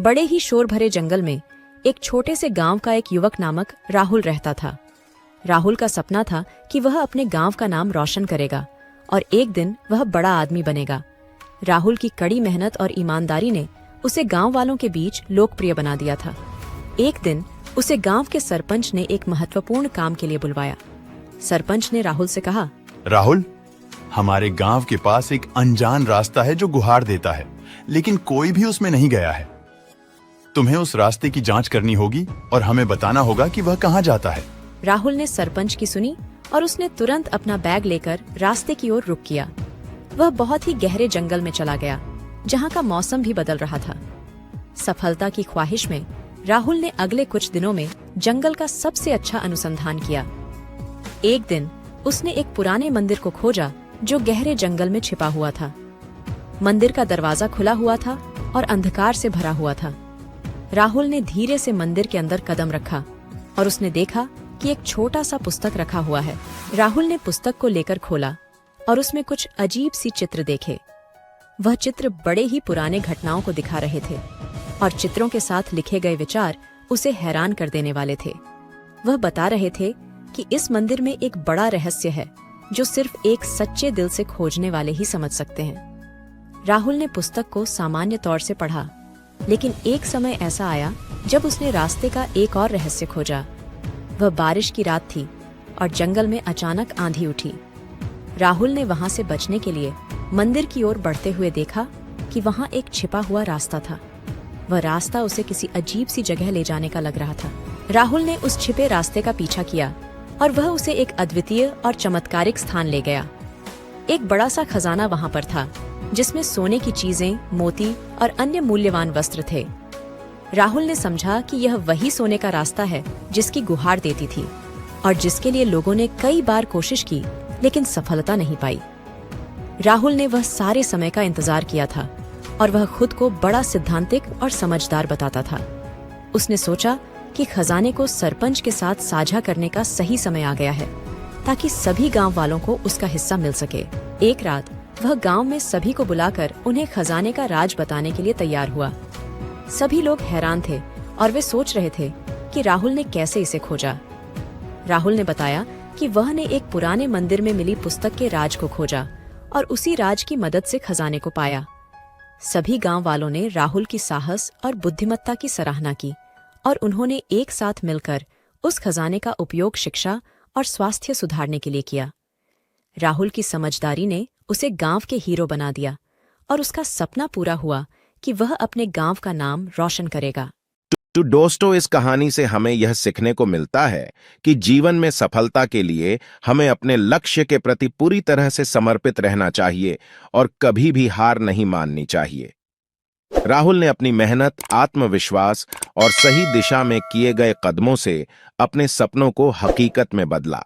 बड़े ही शोर भरे जंगल में एक छोटे से गांव का एक युवक नामक राहुल रहता था। राहुल का सपना था कि वह अपने गांव का नाम रोशन करेगा और एक दिन वह बड़ा आदमी बनेगा। राहुल की कड़ी मेहनत और ईमानदारी ने उसे गांव वालों के बीच लोकप्रिय बना दिया था। एक दिन उसे गांव के सरपंच ने एक महत्वपूर्ण काम के लिए बुलवाया। सरपंच ने राहुल से कहा, राहुल, हमारे गांव के पास एक अनजान रास्ता है जो गुहार देता है, लेकिन कोई भी उसमें नहीं गया है। तुम्हें उस रास्ते की जांच करनी होगी और हमें बताना होगा कि वह कहां जाता है। राहुल ने सरपंच की सुनी और उसने तुरंत अपना बैग लेकर रास्ते की ओर रुख किया। वह बहुत ही गहरे जंगल में चला गया, जहां का मौसम भी बदल रहा था। सफलता की ख्वाहिश में राहुल ने अगले कुछ दिनों में जंगल का सबसे अच्छा अनुसंधान किया। एक दिन उसने एक पुराने मंदिर को खोजा जो गहरे जंगल में छिपा हुआ था। मंदिर का दरवाजा खुला हुआ था और अंधकार से भरा हुआ था। राहुल ने धीरे से मंदिर के अंदर कदम रखा और उसने देखा कि एक छोटा सा पुस्तक रखा हुआ है। राहुल ने पुस्तक को लेकर खोला और उसमें कुछ अजीब सी चित्र देखे। वह चित्र बड़े ही पुराने घटनाओं को दिखा रहे थे और चित्रों के साथ लिखे गए विचार उसे हैरान कर देने वाले थे। वह बता रहे थे कि इस मंदिर में एक बड़ा रहस्य है जो सिर्फ एक सच्चे दिल से खोजने वाले ही समझ सकते हैं। राहुल ने पुस्तक को सामान्य तौर से पढ़ा, लेकिन एक समय ऐसा आया जब उसने रास्ते का एक और रहस्य खोजा। वह बारिश की रात थी और जंगल में अचानक आंधी उठी। राहुल ने वहां से बचने के लिए मंदिर की ओर बढ़ते हुए देखा कि वहां एक छिपा हुआ रास्ता था। वह रास्ता उसे किसी अजीब सी जगह ले जाने का लग रहा था। राहुल ने उस छिपे रास्ते का पीछा किया और वह उसे एक अद्वितीय और चमत्कारिक स्थान ले गया। एक बड़ा सा खजाना वहां पर था, जिसमें सोने की चीजें, मोती और अन्य मूल्यवान वस्त्र थे। राहुल ने समझा कि यह वही सोने का रास्ता है जिसकी गुहार देती थी और जिसके लिए लोगों ने कई बार कोशिश की, लेकिन सफलता नहीं पाई। राहुल ने वह सारे समय का इंतजार किया था और वह खुद को बड़ा सिद्धांतिक और समझदार बताता था। उसने सोचा कि खजाने को सरपंच के साथ साझा करने का सही समय आ गया है, ताकि सभी गांव वालों को उसका हिस्सा मिल सके। एक रात वह गांव में सभी को बुलाकर उन्हें खजाने का राज बताने के लिए तैयार हुआ। सभी लोग हैरान थे और वे सोच रहे थे कि राहुल ने कैसे इसे खोजा। राहुल ने बताया कि वह ने एक पुराने मंदिर में मिली पुस्तक के राज को खोजा और उसी राज की मदद से खजाने को पाया। सभी गांव वालों ने राहुल की साहस और बुद्धिमत्ता की सराहना की और उन्होंने एक साथ मिलकर उस खजाने का उपयोग शिक्षा और स्वास्थ्य सुधारने के लिए किया। राहुल की समझदारी ने उसे गांव के हीरो बना दिया और उसका सपना पूरा हुआ कि वह अपने गांव का नाम रोशन करेगा। तो दोस्तों, इस कहानी से हमें यह सीखने को मिलता है कि जीवन में सफलता के लिए हमें अपने लक्ष्य के प्रति पूरी तरह से समर्पित रहना चाहिए और कभी भी हार नहीं माननी चाहिए। राहुल ने अपनी मेहनत, आत्मविश्वास और सही दिशा में किए गए कदमों से अपने सपनों को हकीकत में बदला।